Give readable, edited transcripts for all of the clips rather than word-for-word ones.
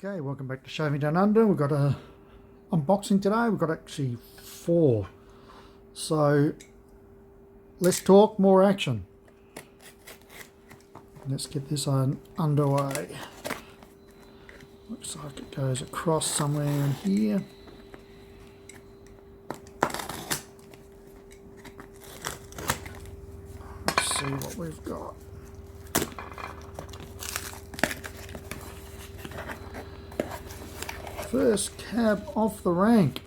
Okay, welcome back to Shaving Down Under. We've got a unboxing today. We've got actually 4. So let's talk more action. Let's get this on underway. Looks like it goes across somewhere in here. Let's see what we've got. First cab off the rank.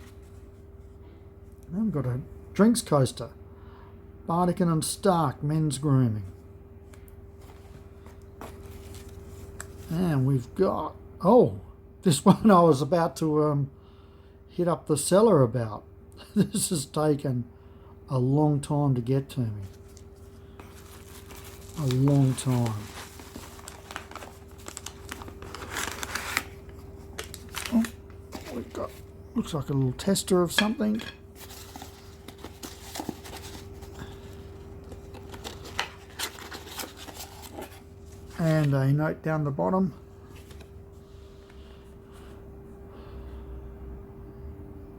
I've got a drinks coaster. Bardican and Stark men's grooming. And we've got, oh, this one I was about to hit up the seller about. This has taken a long time to get to me. A long time. Oh, we've got, looks like a little tester of something. And a note down the bottom.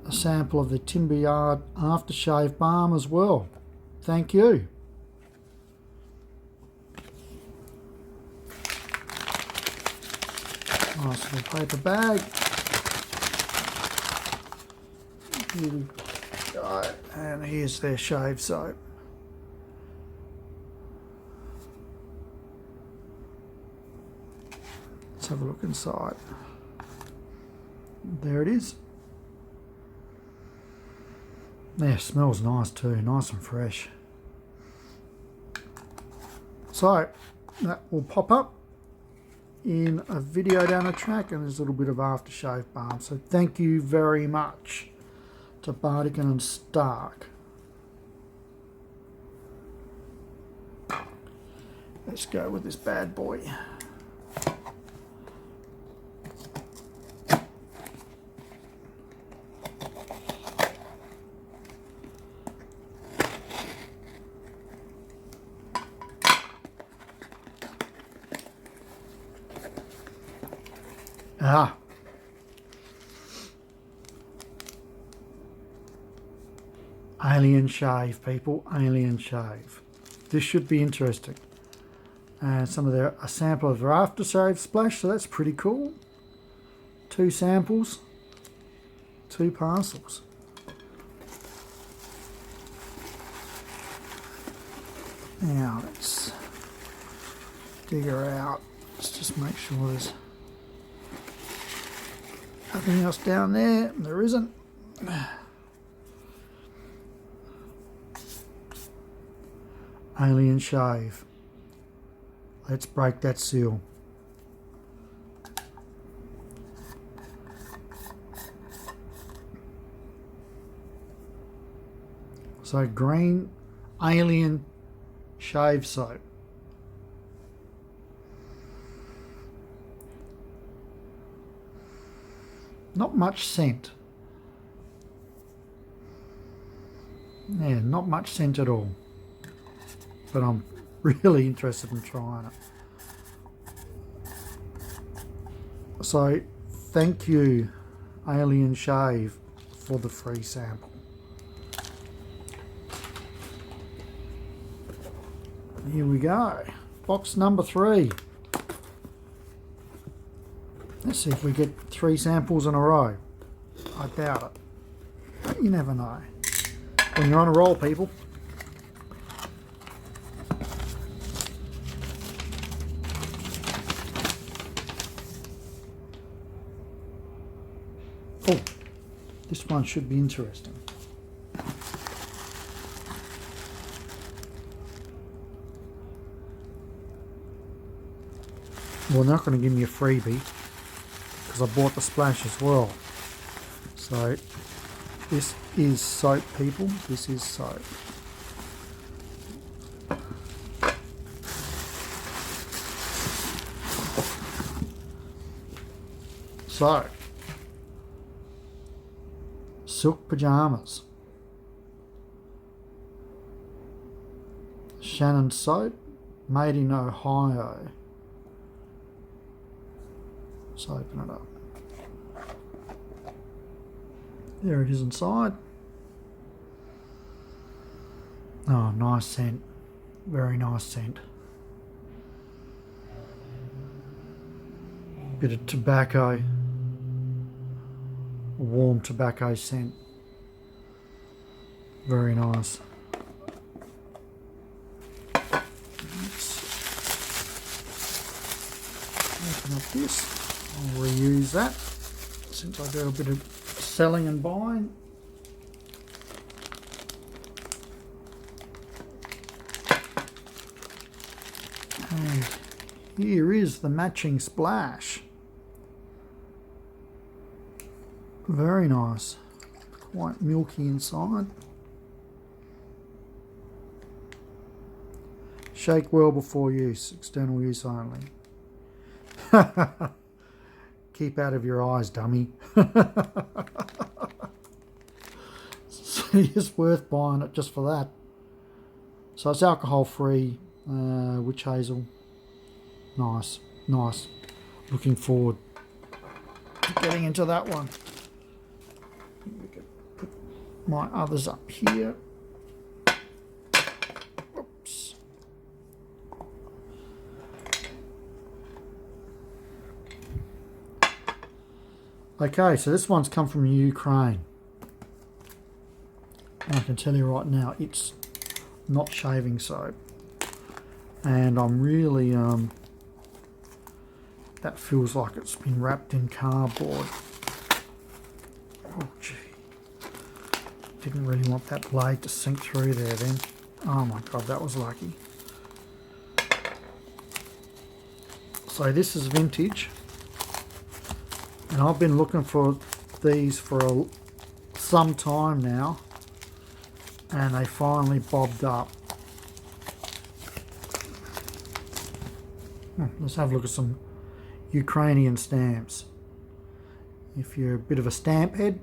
A sample of the Timber Yard aftershave balm as well. Thank you. Nice little paper bag. Here we go. And here's their shave soap. Let's have a look inside. There it is. Yeah, smells nice too, nice and fresh. So that will pop up in a video down the track, and there's a little bit of aftershave balm. So thank you very much to Bardican and Stark. Let's go with this bad boy. Ah. Alien Shave, people. Alien Shave. This should be interesting. And some of their, a sample of their aftershave splash, so that's pretty cool. 2 samples, 2 parcels. Now let's dig her out. Let's just make sure there's nothing else down there. There isn't. Alien Shave. Let's break that seal. So green Alien Shave Soap. Not much scent. Yeah, not much scent at all. But I'm really interested in trying it. So thank you, Alien Shave, for the free sample. Here we go. Box number 3. Let's see if we get 3 samples in a row. I doubt it. But you never know. When you're on a roll, people. Oh, this one should be interesting. Well, they're not going to give me a freebie because I bought the splash as well. So this is soap, people. This is soap. So silk pajamas. Shannon soap, made in Ohio. Let's open it up. There it is inside. Oh, nice scent. Very nice scent. Bit of tobacco. A warm tobacco scent. Very nice. Let's open up this. I'll reuse that since I do a bit of selling and buying. And here is the matching splash. Very nice. Quite milky inside. Shake well before use. External use only. Keep out of your eyes, dummy. It's worth buying it just for that. So it's alcohol free, witch hazel. Nice, nice. Looking forward to getting into that one. We could put my others up here. Oops. Okay, so this one's come from Ukraine. And I can tell you right now, it's not shaving soap. And I'm really, that feels like it's been wrapped in cardboard. Oh, gee. Didn't really want that blade to sink through there then. Oh my God, that was lucky. So this is vintage. And I've been looking for these for some time now. And they finally bobbed up. Let's have a look at some Ukrainian stamps. If you're a bit of a stamp head.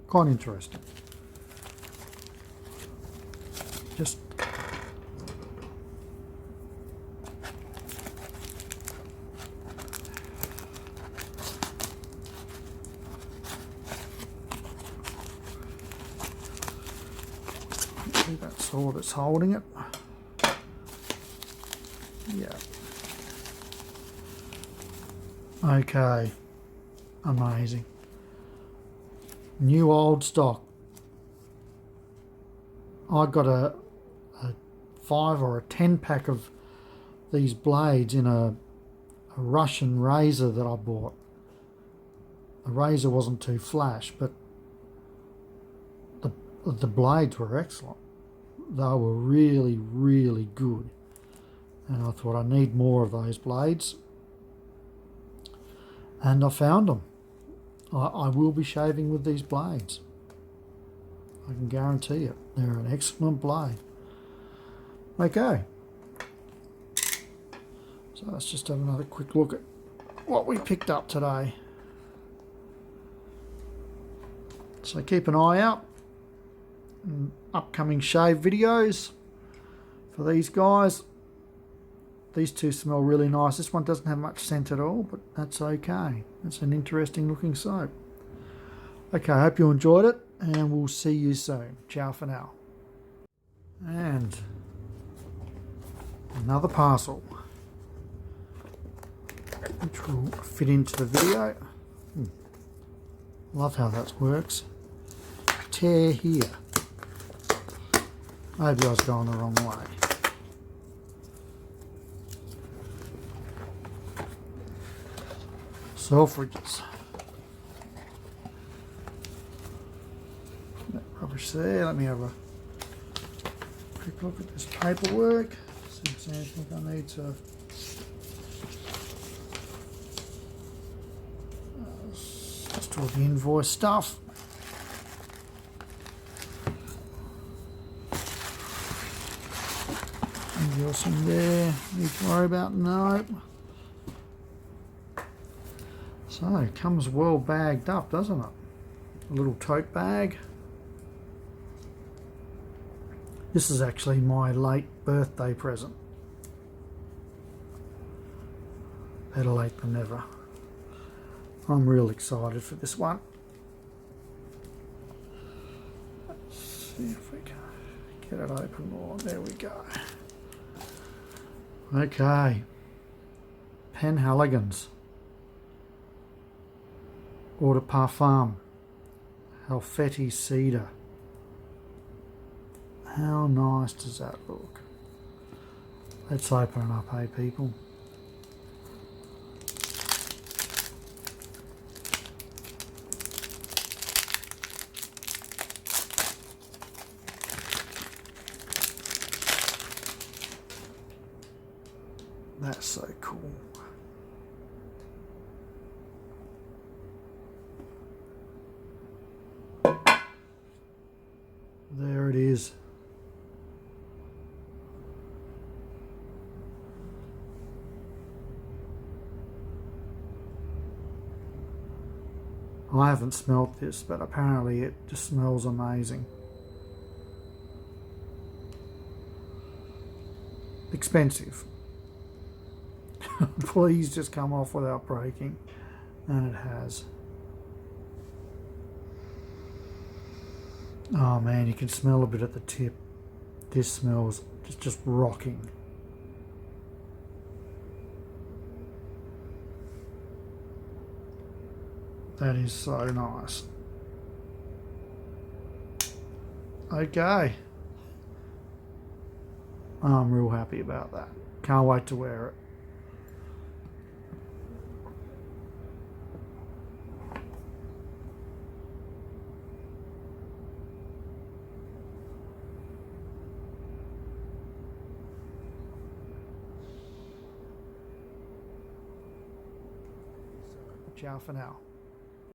Quite interesting. Just that's all that's holding it. Yeah. Okay. Amazing. New old stock. I got a 5 or a 10 pack of these blades in a Russian razor that I bought. The razor wasn't too flash, but the blades were excellent. They were really, really good. And I thought I need more of those blades. And I found them. I will be shaving with these blades. I can guarantee it. They're an excellent blade. Okay. So let's just have another quick look at what we picked up today. So keep an eye out. Upcoming shave videos for these guys. These two smell really nice. This one doesn't have much scent at all, but that's okay. It's an interesting looking soap. Okay, I hope you enjoyed it, and we'll see you soon. Ciao for now. And another parcel, which will fit into the video. Love how that works. Tear here. Maybe I was going the wrong way. Selfridges. That rubbish there. Let me have a quick look at this paperwork. See if there's anything I need to. Just all the invoice stuff. Anything else in there need to worry about? No. So it comes well bagged up, doesn't it? A little tote bag. This is actually my late birthday present. Better late than never. I'm real excited for this one. Let's see if we can get it open more. There we go. Okay. Penhaligon's Eau de Parfum Halfeti Cedar. How nice does that look? Let's open it up, hey people. That's so cool. There it is. I haven't smelt this, but apparently it just smells amazing. Expensive. Please just come off without breaking. And it has. Oh man, you can smell a bit at the tip. This smells just rocking. That is so nice. Okay. I'm real happy about that. Can't wait to wear it. Ciao for now.